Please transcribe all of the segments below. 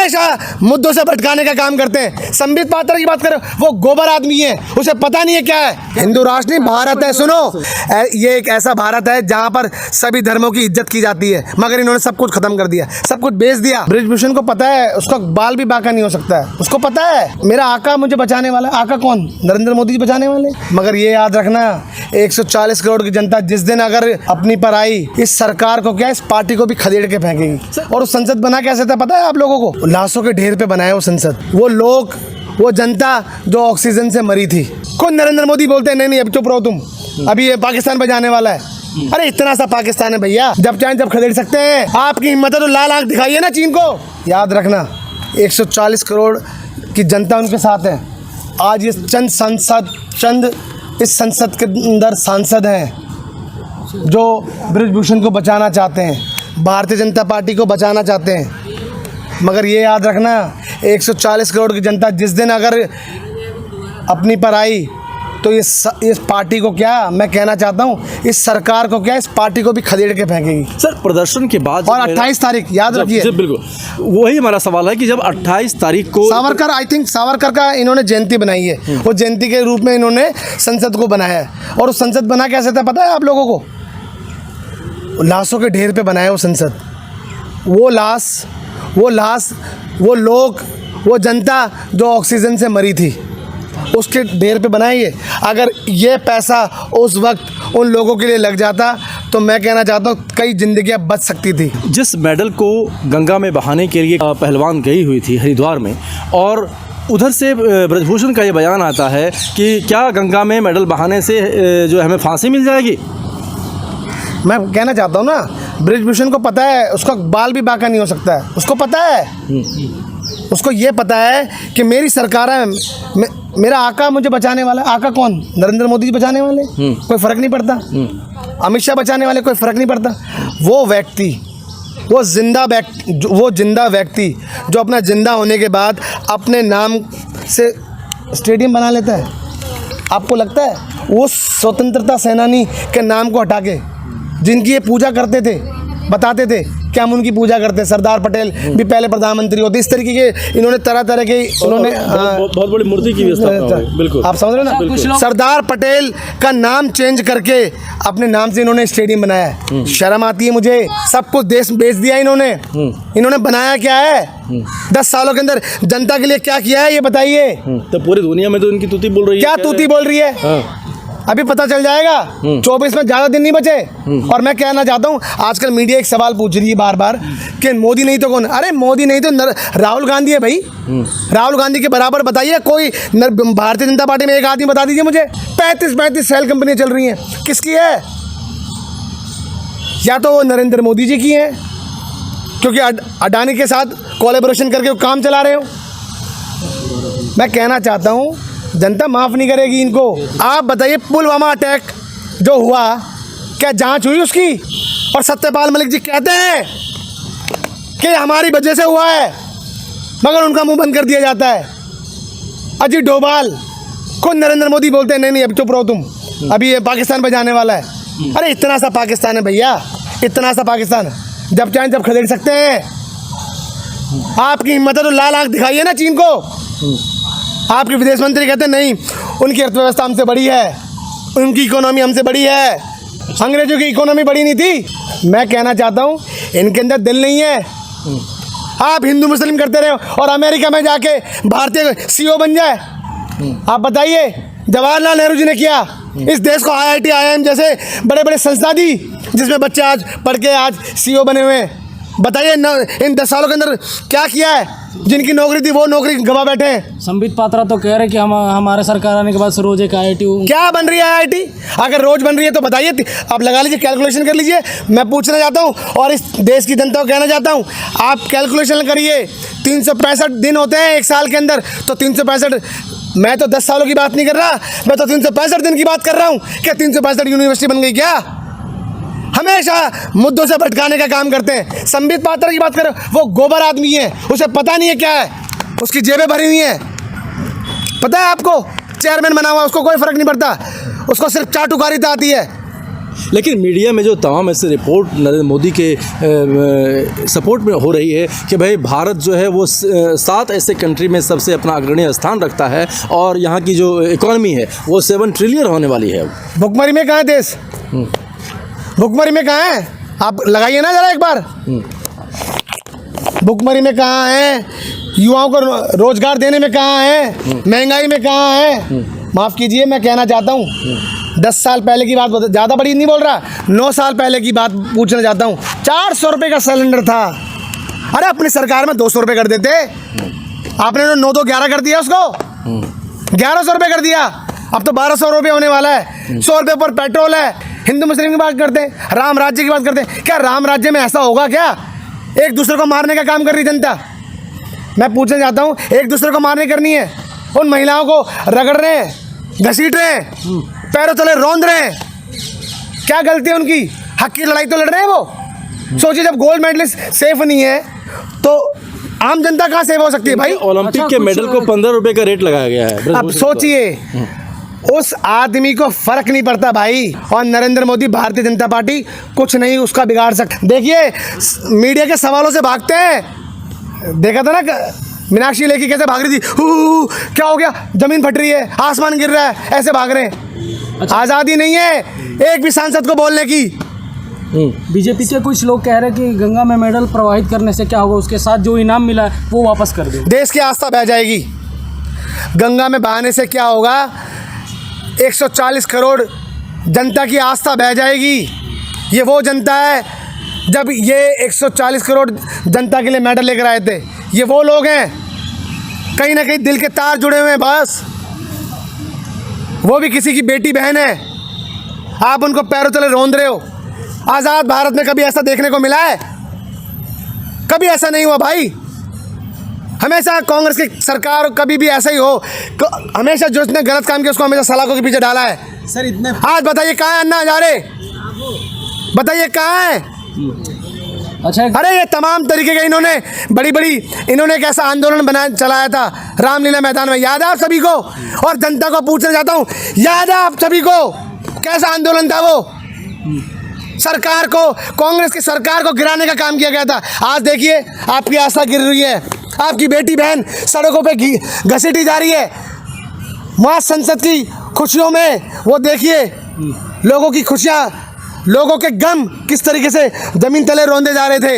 हमेशा मुद्दों से भटकाने का काम करते हैं। संबित पात्रा की बात करें, वो गोबर आदमी है, उसे पता नहीं है क्या है हिंदू राष्ट्र नहीं भारत है। सुनो, ये एक ऐसा भारत है जहां पर सभी धर्मों की इज्जत की जाती है, मगर इन्होंने सब कुछ खत्म कर दिया, सब कुछ बेच दिया। बृजभूषण को पता है उसका बाल भी बाका नहीं हो सकता है, उसको पता है मेरा आका मुझे बचाने वाला। आका कौन? नरेंद्र मोदी जी बचाने वाले। मगर ये याद रखना, 140 करोड़ की जनता जिस दिन अगर अपनी पर आई, इस सरकार को क्या, इस पार्टी को भी खदेड़ के फेंकेगी। और उस संसद बना कैसे था पता है आप लोगों को? लाशों के ढेर पे बनाया वो संसद। वो लोग, वो जनता जो ऑक्सीजन से मरी थी। खुद नरेंद्र मोदी बोलते हैं नहीं अब चुप रहो तुम, अभी ये पाकिस्तान पे जाने वाला है। अरे इतना सा पाकिस्तान है भैया, जब चाहे जब खदेड़ सकते हैं। आपकी हिम्मत है तो लाल आंख दिखाइए ना चीन को। याद रखना 140 करोड़ की जनता उनके साथ है। आज ये चंद इस संसद के अंदर सांसद हैं जो बृजभूषण को बचाना चाहते हैं, भारतीय जनता पार्टी को बचाना चाहते हैं। मगर ये याद रखना 140 करोड़ की जनता जिस दिन अगर अपनी पर आई, तो इस पार्टी को क्या, मैं कहना चाहता हूँ इस सरकार को क्या, इस पार्टी को भी खदेड़ के फेंकेगी। सर प्रदर्शन के बाद और 28 तारीख याद रखिए। बिल्कुल वही हमारा सवाल है कि जब 28 तारीख को सावरकर, आई थिंक सावरकर का इन्होंने जयंती बनाई है, वो जयंती के रूप में इन्होंने संसद को बनाया है। और उस संसद बना कैसे था पता है आप लोगों को? लाशों के ढेर पे बनाया वो संसद। वो लाश, वो लोग, वो जनता जो ऑक्सीजन से मरी थी, उसके ढेर पे बनाइए। अगर ये पैसा उस वक्त उन लोगों के लिए लग जाता तो मैं कहना चाहता हूँ कई जिंदगियां बच सकती थी। जिस मेडल को गंगा में बहाने के लिए पहलवान गई हुई थी हरिद्वार में, और उधर से बृजभूषण का ये बयान आता है कि क्या गंगा में मेडल बहाने से जो हमें फांसी मिल जाएगी। मैं कहना चाहता हूँ ना, बृजभूषण को पता है उसका बाल भी बाका नहीं हो सकता है, उसको पता है। उसको ये पता है कि मेरी सरकार है, मेरा आका मुझे बचाने वाला। आका कौन? नरेंद्र मोदी जी बचाने वाले, कोई फ़र्क नहीं पड़ता। अमित शाह बचाने वाले, कोई फ़र्क नहीं पड़ता। वो व्यक्ति, वो जिंदा व्यक्ति जो अपना जिंदा होने के बाद अपने नाम से स्टेडियम बना लेता है। आपको लगता है वो स्वतंत्रता सेनानी के नाम को हटा के, जिनकी ये पूजा करते थे, बताते थे कि हम उनकी पूजा करते हैं, सरदार पटेल भी पहले प्रधानमंत्री होते, इस तरीके के इन्होंने तरह तरह के उन्होंने बहुत बड़ी मूर्ति की व्यवस्था। बिल्कुल आप समझ रहे हो ना। सरदार पटेल का नाम चेंज करके अपने नाम से इन्होंने स्टेडियम बनाया है। शर्म आती है मुझे। सब कुछ देश बेच दिया इन्होंने बनाया क्या है? 10 सालों के अंदर जनता के लिए क्या किया है ये बताइए। तो पूरी दुनिया में तो इनकी तूती बोल रही है। क्या तूती बोल रही है? अभी पता चल जाएगा। 24 में ज़्यादा दिन नहीं बचे। और मैं कहना चाहता हूँ, आजकल मीडिया एक सवाल पूछ रही है बार बार कि मोदी नहीं तो कौन? अरे मोदी नहीं तो राहुल गांधी है भाई। राहुल गांधी के बराबर बताइए कोई भारतीय जनता पार्टी में एक आदमी बता दीजिए मुझे। 35 सेल कंपनियाँ चल रही हैं, किसकी है? या तो वो नरेंद्र मोदी जी की हैं, क्योंकि अडानी के साथ कोलैबोरेशन करके वो काम चला रहे हो। मैं कहना चाहता हूँ जनता माफ़ नहीं करेगी इनको। आप बताइए, पुलवामा अटैक जो हुआ, क्या जांच हुई उसकी? और सत्यपाल मलिक जी कहते हैं कि हमारी वजह से हुआ है, मगर उनका मुंह बंद कर दिया जाता है। अजीत डोभाल, खुद नरेंद्र मोदी बोलते हैं नहीं अब चुप रहो तुम, अभी ये पाकिस्तान पे जाने वाला है। अरे इतना सा पाकिस्तान है भैया, इतना सा पाकिस्तान, जब चाहे जब खदेड़ सकते हैं। आपकी हिम्मत है तो लाल आंख दिखाइए ना चीन को। आपके विदेश मंत्री कहते हैं नहीं, उनकी अर्थव्यवस्था हमसे बड़ी है, उनकी इकोनॉमी हमसे बड़ी है, अंग्रेजों की इकोनॉमी बड़ी नहीं थी। मैं कहना चाहता हूँ इनके अंदर दिल नहीं है। आप हिंदू मुस्लिम करते रहे और अमेरिका में जाके भारतीय CEO बन जाए। आप बताइए, जवाहरलाल नेहरू जी ने किया, इस देश को IIT IIM जैसे बड़े बड़े संस्था दी, जिसमें बच्चे आज पढ़ के आज CEO बने हुए हैं। बताइए इन 10 सालों के अंदर क्या किया है? जिनकी नौकरी थी वो नौकरी गवा बैठे हैं। संबित पात्रा तो कह रहे कि हमारे सरकार आने के बाद रोज एक IIT क्या बन रही है? IIT अगर रोज बन रही है तो बताइए, आप लगा लीजिए, कैलकुलेशन कर लीजिए। मैं पूछना चाहता हूँ और इस देश की जनता को कहना चाहता हूँ, आप कैलकुलेशन करिए। 365 दिन होते हैं एक साल के अंदर, तो 365, मैं तो 10 सालों की बात नहीं कर रहा, मैं तो 365 दिन की बात कर रहा हूँ। क्या 365 यूनिवर्सिटी बन गई क्या? हमेशा मुद्दों से भटकाने का काम करते हैं। संबित पात्रा की बात करें, वो गोबर आदमी है, उसे पता नहीं है क्या है, उसकी जेबें भरी हुई हैं। पता है आपको? चेयरमैन बना हुआ, उसको कोई फर्क नहीं पड़ता, उसको सिर्फ चाटुकारिता आती है। लेकिन मीडिया में जो तमाम ऐसे रिपोर्ट नरेंद्र मोदी के सपोर्ट में हो रही है कि भाई भारत जो है वो 7 ऐसे कंट्री में सबसे अपना अग्रणी स्थान रखता है और यहाँ की जो इकॉनमी है वो 7 ट्रिलियन होने वाली है। भुखमरी में कहाँ है देश? भुखमरी में कहाँ है? आप लगाइए ना जरा एक बार। भुखमरी में कहाँ है? युवाओं को रोजगार देने में कहाँ है? महंगाई में कहाँ है? माफ़ कीजिए, मैं कहना चाहता हूँ 10 साल पहले की बात, ज़्यादा बड़ी नहीं बोल रहा, 9 साल पहले की बात पूछना चाहता हूँ। 400 रुपये का सिलेंडर था। अरे अपनी सरकार में 200 रुपये कर देते, आपने 9 तो 11 कर दिया, उसको 1100 रुपये कर दिया। अब तो 1200 रुपये होने वाला है। 100 रुपये पर पेट्रोल है। हिंदू मुस्लिम की बात करते हैं, राम राज्य की बात करते हैं। क्या राम राज्य में ऐसा होगा क्या? एक दूसरे को मारने का काम कर रही जनता। मैं पूछना चाहता हूँ, एक दूसरे को मारने करनी है? उन महिलाओं को रगड़ रहे हैं, घसीट रहे हैं, पैरों तले रौंद रहे हैं। क्या गलती है उनकी? हक की लड़ाई तो लड़ रहे हैं वो। सोचिए, जब गोल्ड मेडलिस्ट सेफ नहीं है तो आम जनता कहाँ सेफ हो सकती है भाई? ओलंपिक के मेडल को 15 रुपये का रेट लगाया गया है। अब सोचिए, उस आदमी को फर्क नहीं पड़ता भाई। और नरेंद्र मोदी, भारतीय जनता पार्टी कुछ नहीं उसका बिगाड़ सकता। देखिए, मीडिया के सवालों से भागते हैं। देखा था ना मीनाक्षी लेखी कैसे भाग रही थी, क्या हो गया, जमीन फट रही है, आसमान गिर रहा है, ऐसे भाग रहे हैं। आज़ादी नहीं है एक भी सांसद को बोलने की। बीजेपी के कुछ लोग कह रहे हैं कि गंगा में मेडल प्रवाहित करने से क्या होगा, उसके साथ जो इनाम मिला है वो वापस कर दे। देश की आस्था बह जाएगी। गंगा में बहाने से क्या होगा? 140 करोड़ जनता की आस्था बह जाएगी। ये वो जनता है, जब ये 140 करोड़ जनता के लिए मेडल लेकर आए थे, ये वो लोग हैं। कहीं ना कहीं दिल के तार जुड़े हुए हैं बस। वो भी किसी की बेटी बहन है, आप उनको पैरों तले रौंद रहे हो। आज़ाद भारत में कभी ऐसा देखने को मिला है? कभी ऐसा नहीं हुआ भाई। हमेशा कांग्रेस की सरकार कभी भी ऐसा ही हो, हमेशा जो उसने गलत काम किया उसको हमेशा सलाखों के पीछे डाला है। सर इतने आज बताइए कहाँ है अन्ना हजारे? बताइए कहाँ है? अच्छा, अरे ये तमाम तरीके के इन्होंने एक ऐसा आंदोलन बना चलाया था रामलीला मैदान में, याद है आप सभी को? और जनता को पूछना चाहता हूँ, याद है आप सभी को कैसा आंदोलन था वो? सरकार को, कांग्रेस की सरकार को गिराने का काम किया गया था। आज देखिए आपकी आस्था गिर रही है, आपकी बेटी बहन सड़कों पे घसीटी जा रही है। वहाँ संसद की खुशियों में वो देखिए लोगों की खुशियाँ, लोगों के गम किस तरीके से ज़मीन तले रौंदे जा रहे थे।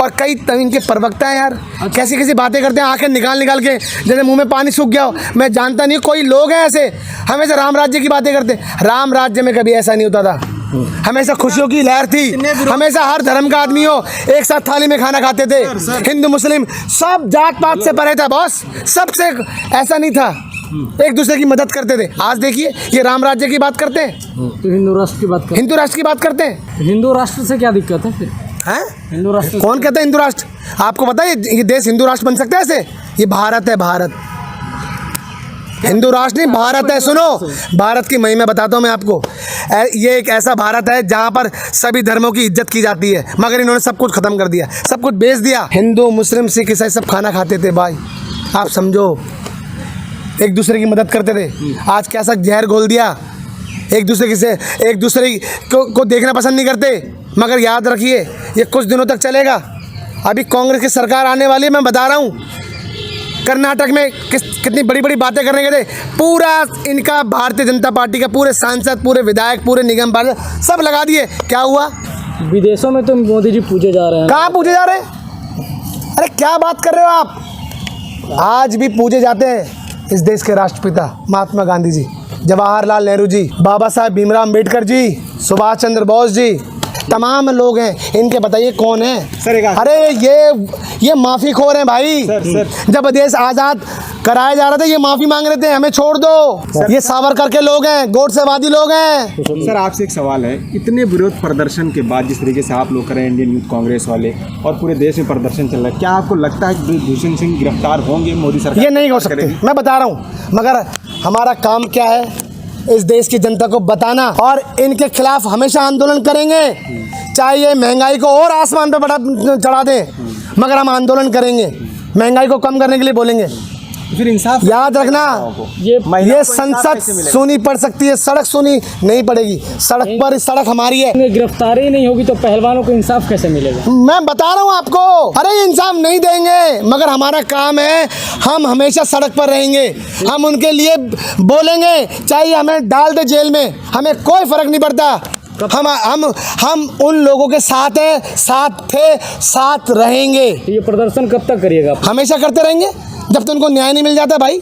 और कई इनके प्रवक्ता हैं यार, कैसी कैसी बातें करते हैं, आंखें निकाल के जैसे मुंह में पानी सूख गया हो। मैं जानता नहीं, कोई लोग हैं ऐसे हमेशा राम राज्य की बातें करते हैं। राम राज्य में कभी ऐसा नहीं होता था। हमेशा खुशियों की लहर थी, हमेशा हर धर्म का आदमी हो एक साथ थाली में खाना खाते थे। हिंदू मुस्लिम सब जात पात से परे था बॉस, सबसे ऐसा नहीं था, एक दूसरे की मदद करते थे। आज देखिए ये राम राज्य की बात करते हैं, तो हिंदू राष्ट्र की बात हिंदू राष्ट्र की बात करते हैं। हिंदू राष्ट्र से क्या दिक्कत है फिर? हैं? हिंदू राष्ट्र कौन कहता है हिंदू राष्ट्र? आपको पता है ये देश हिंदू राष्ट्र बन सकता है ऐसे? ये भारत है, भारत। हिंदू राष्ट्र नहीं, भारत है। सुनो, भारत की महिमा बताता हूँ मैं आपको। ये एक ऐसा भारत है जहाँ पर सभी धर्मों की इज्जत की जाती है, मगर इन्होंने सब कुछ खत्म कर दिया, सब कुछ बेच दिया। हिंदू मुस्लिम सिख ईसाई सब खाना खाते थे भाई, आप समझो, एक दूसरे की मदद करते थे। आज कैसा जहर घोल दिया, एक दूसरे को देखना पसंद नहीं करते। मगर याद रखिए ये कुछ दिनों तक चलेगा। अभी कांग्रेस की सरकार आने वाली है, मैं बता रहा हूँ। कर्नाटक में कितनी बड़ी बड़ी बातें करने के थे, पूरा इनका भारतीय जनता पार्टी का पूरे सांसद, पूरे विधायक, पूरे निगम पार्षद सब लगा दिए। क्या हुआ? विदेशों में तो मोदी जी पूजे जा रहे हैं। कहाँ पूजे जा रहे हैं? अरे क्या बात कर रहे हो आप? आज भी पूजे जाते हैं इस देश के राष्ट्रपिता महात्मा गांधी जी, जवाहरलाल नेहरू जी, बाबा साहब भीमराव अम्बेडकर जी, सुभाष चंद्र बोस जी, तमाम लोग हैं। इनके बताइए कौन है? अरे ये माफ़ी खोर हैं भाई। जब देश आज़ाद कराया जा रहा था ये माफ़ी मांग रहे थे, हमें छोड़ दो। ये सावरकर के लोग हैं, गोडसेवादी लोग हैं। सर आपसे एक सवाल है, इतने विरोध प्रदर्शन के बाद जिस तरीके से आप लोग कर रहे हैं, इंडियन यूथ कांग्रेस वाले, और पूरे देश में प्रदर्शन चल रहा है, क्या आपको लगता है कि ब्रिजभूषण सिंह गिरफ्तार होंगे? मोदी सरकार ये नहीं हो सकते, मैं बता रहा हूँ। मगर हमारा काम क्या है? इस देश की जनता को बताना, और इनके खिलाफ हमेशा आंदोलन करेंगे, चाहे ये महंगाई को और आसमान पे चढ़ा दें, मगर हम आंदोलन करेंगे। महंगाई को कम करने के लिए बोलेंगे, फिर इंसाफ याद रखना, ये ये संसद सुनी पड़ सकती है, सड़क सुनी नहीं पड़ेगी। सड़क पर सड़क हमारी है। गिरफ्तारी नहीं होगी तो पहलवानों को इंसाफ कैसे मिलेगा? मैं बता रहा हूँ आपको, अरे इंसाफ नहीं देंगे, मगर हमारा काम है, हम हमेशा सड़क पर रहेंगे, हम उनके लिए बोलेंगे, चाहे हमें डाल दे जेल में, हमें कोई फर्क नहीं पड़ता। हम उन लोगों के साथ हैं, साथ थे, साथ रहेंगे। ये प्रदर्शन कब तक करिएगा? हमेशा करते रहेंगे जब तक उनको न्याय नहीं मिल जाता भाई।